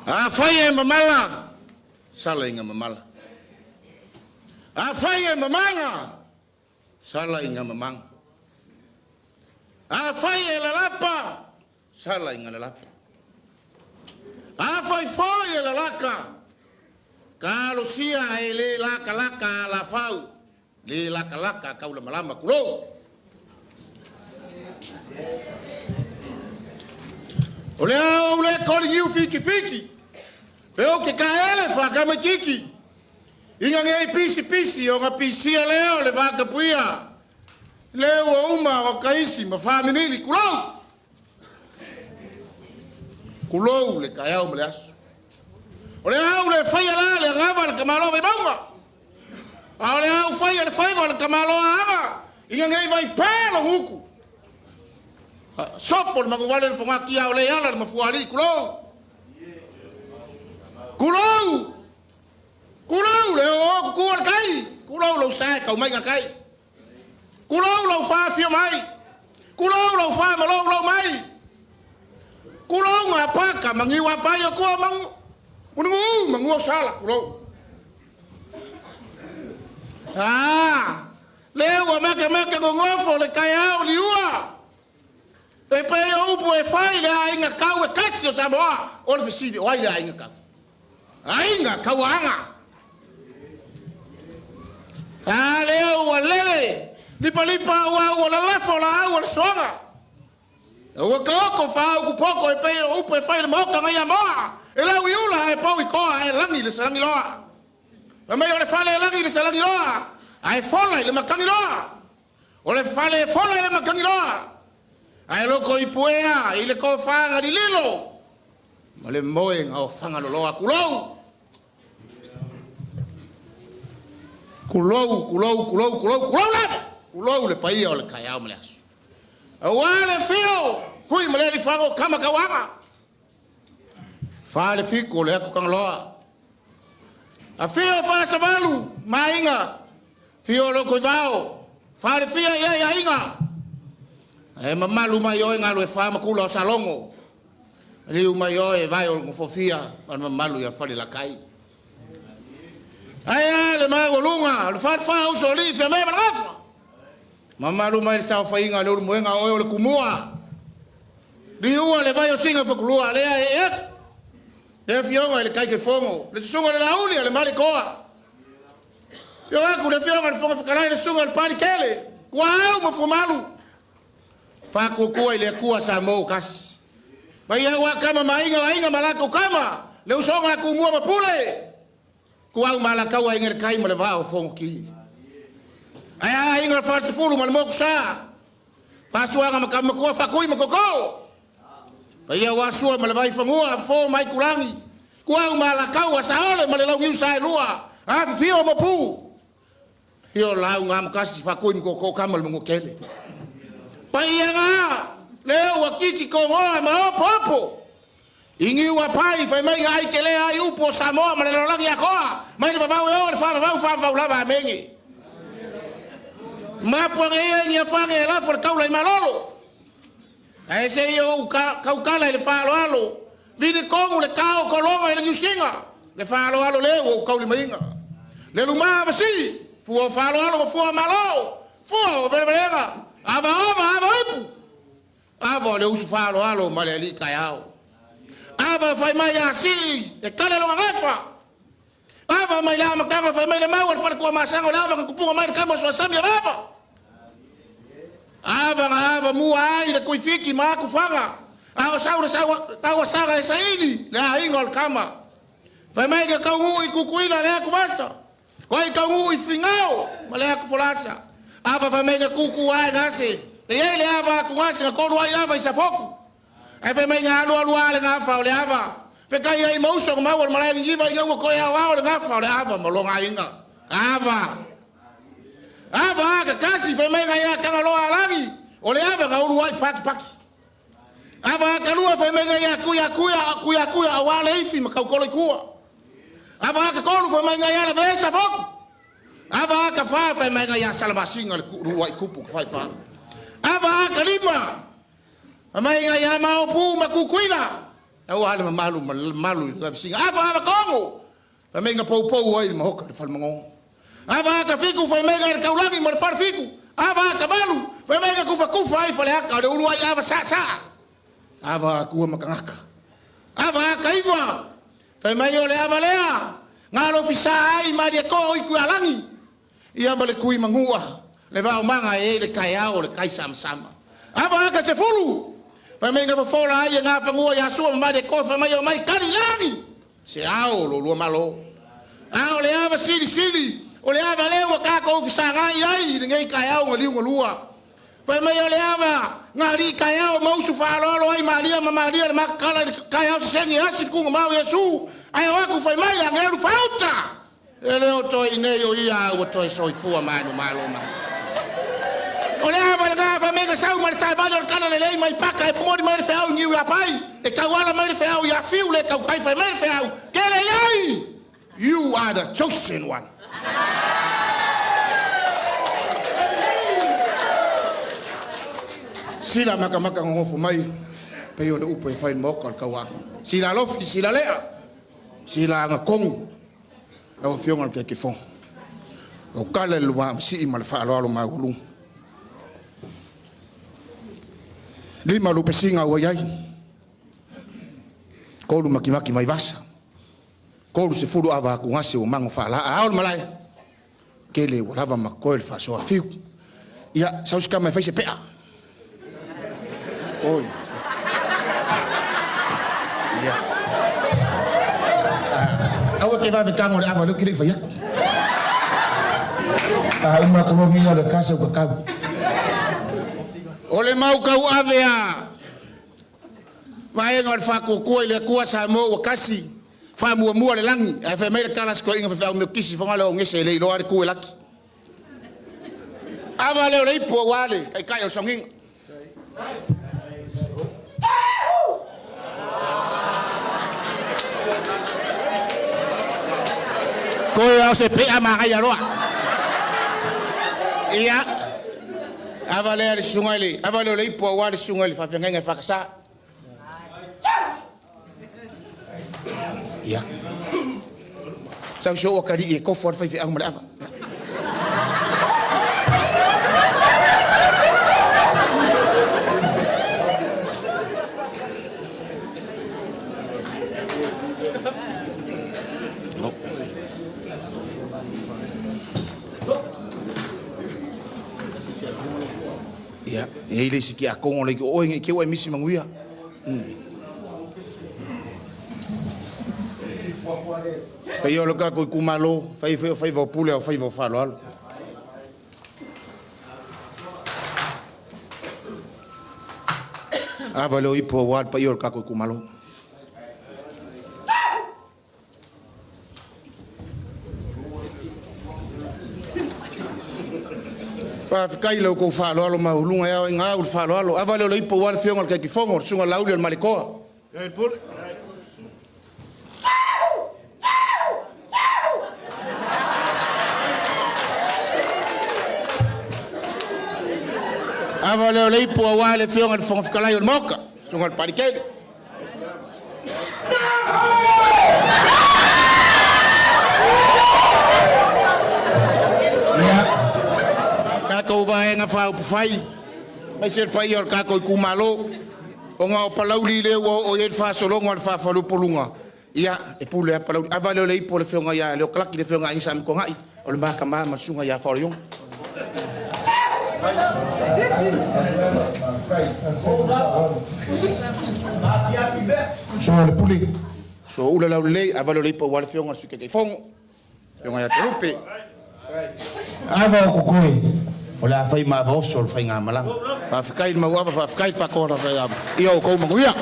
A fai e mamala. Sala inga mamala. A fai e mamanga. Sala inga mamanga. A fai e lalapa. Sala inga lalapa. A fai foi e lalaka. Kalau sia e le laka laka la fau. Le laka laka kau lama lama kulo. Ole au le kori giu fiki fiki. Peo ke ka ele fa ka me kiki. Inga ngai pisi pisi o nga pisi leo le va ka puia. Leo uma o kaisi ma fa menili kulo. Kulo le ka au le asu. Ole au le fai la le ngava le kamalo be banga. Ole au fai le le kamalo anga. Inga ngai vai pelo huku. Sopol magwale le fonga kia ole ala le mafuali kulo. Kulo. Kulo le o kual kai. Kulo lo sai ka mai kai. Kulo lo fa fio mai. Kulo lo fa malo lo mai. Kulo ngapa ka mangiwa pa yo ko mang. Ungu mangu sala kulo. Ah, leo meke ngofo le kaya liua. Pepe upo e fai le ainga kau e kasi o Samoa. O le fesibi o ai le ainga kau. Ainga kau anga. Ah, leo wa lele. Lipa wa la lafo la au le songa. O kaoko fa u poko e pe upo e fai le moka ngai moa. E la wiula e pau i koa e langi le salangi loa. E mei o le fale e langi le salangi loa. Ai fola i le makangi loa. O le fale e fola i le makangi loa. Ai loko i puea i le ko fanga di lilo. Ma le moe ngau fanga loloa kulou. Kulou lava. Kulou le paia o le kaiao me le asu. A wale fio. Hui ma le li fango kama kawanga. Fa le fiko le aku kang loa. A fio fa savalu. Ma inga. Fio loko i vao. Fa le fia ia inga. E mamalu mai oi ngalo e fa makula o salongo. Liu mai oi vai o ngofofia. Man mamalu ia fale la kai. Ai le mai o lunga. Le fa o soli fe mai malafa. Mamalu mai sa fa inga le muenga oi o le kumua. Liu le vai o singa fa kulua le e. Le fionga le kai ke fongo. Le sunga le lauli le mali koa. Yo aku le fionga le fonga fa kalai le sunga le pali kele. Wow mo fumalu. Fa kukua ile kuwa sa mo kas. Baya wa kama mainga malako kama. Le usonga ku mua mapule. Kuwa malaka wa inga kai male vao fonki. Aya inga fa fulu mal mo kusa. Fa suanga makama kuwa fa kui makoko. Baya wa suwa male vai fangua fo mai kulangi. Kuwa malaka wa sa ole male lau ngiu sa lua. Ah fio mapu. Fio lau ngam kasi fa kui makoko kama le ngokele. Paianga leo wakiki kongoa maopo ingi wa pai fai mai ai kele ai upo Samoa ma le langi akoa mai le vavau e o fa lava mengi ma po ngai ni fa ngai la for kaula i malolo ai se yo kaukala le fa alo vini kongu le kao kolonga i le usinga le fa alo leo kauli mainga le luma basi fu fa alo fu malo fu bebega Ava ipu. Ava le usu falo alo male li kaiao. Ava fai mai asi e kale lo ngafa. Ava mai la makanga fai mai le mau fa ko masanga lava ko puga mai kama so sami ava. Ava mu ai le koifiki ma ku fanga. Ao tawa saga esa ili le ingol kama. Fai mai ke kau i kukuina le ku basa. Koi kau i fingao male ku folasa. Ava fa mega kuku ai ngase. E ele ava ku ngase ko ro ai ava isa foku. E fa mega alu ale ngafa ole ava. Fe kai ai mauso ko mawol malai ngiva i ngo ko ya wa ole ngafa ole ava malonga inga. Ava ka kasi fa mega ya kanga lo alangi. Ole ava ka uru ai paki. Ava ka lua fa mega ya kuya awale ifi makau kolo kuwa. Ava ka kolo fa mega ya la vesa foku. Ava ka fa mai ga ya salmasinga ruai kupu fa. Ava ka lima. Mai ga ya mau pu makukuina. Au hale malu la singa. Ava kongo. Fa menga pou ai ma hoka fal mango. Ava ka fiku fa menga ka ulangi ma fal fiku. Ava ka balu. Fa menga kufa ai fa le aka de ulu ai ava sa. Ava ku makangaka. Ava ka igwa. Fa menga le ava lea. Ngalo fisa ai ma de ko i ku alangi. Ia bale kui mangua. Le va manga e le kai ao le kai sama. Ava ka se fulu. Fa menga fa fola ai nga fa ngua ya so ma de ko fa mai kari langi. Se ao lo lua malo. Ao le ava sili. O le ava lewa ka ko fisa ngai ai ngai kai ao ngali ngolua. Fa mai o le ava ngari kai ao mau su fa lo ai Maria le makala kai ao sengi asi ku mau Yesu. Ai o ku fa mai nga lu falta. Ele o to ine yo ia o to so fu malo. Ole ava nga fa mega sau mar sai ba do kana le mai paka e pomodi mai fe au ngiu ya pai e kawala mai fe au ya fiu le ka kai fa mai fe au kele yai. You are the chosen one. Sila maka ngofu mai pe yo de upo e fai mo ka wa. Sila lofi sila lea. Sila nga kong. O fionga ke fon. O kala lua si mal fa lo ma gulu. Lima lupe singa wa yai. Kolu makimaki mai vasa. Kolu se furu ava ku ngase o mango fa la aol malai. Kele o lava makoel fa so afiu. Ia sauska mai fai se pea. Oi. Ia. Awa ke va betango le ava lu kiri fa ya. Uma kono minha da casa ko ka. Ole mau kau avea. Vai ngor fa ko le kua sa mo o kasi. Fa mua le langi. Ai fa mai kala sko inga fa me kisi fa ngalo ngese le lo ar ku laki. Ava le rei po wale kai o songing. Ko ya se pe ama kai roa. Ia. Ava le sungali, ava le ipo wa sungali fa fenga fa kasa. Ia. Sang show kari e ko for fa fi ang ava. Ya, ele se que a com o que o que o emisi manguia. Peio lo ka ko kumalo, fai vo pule o fai vo falo. Avalo ipo wal peio ka ko kumalo. Pa fikai lo ko falo alo ma ulunga ya nga ul falo alo avale lo ipo wal fionga ka ki fongo sunga lauli al malikoa ya pul avale lo ipo wal fionga fonga fikai al moka sunga al parikele ko vai nga fa fai mai ser pai or ka ko kumalo o nga palauli le o e fa solo nga fa fa lu polunga ia e pule palauli avale le po le fionga ya le klaki le fionga insa ko ngai o le maka ma sunga ya fa yo so le puli so ula la le avale le po wal fionga su ke fongo fionga ya trupe ava ko koi Ola fai ma boso fai ngamalang. Pa fikai ma wa fa fikai fa ko ra fa. Io ko manguia.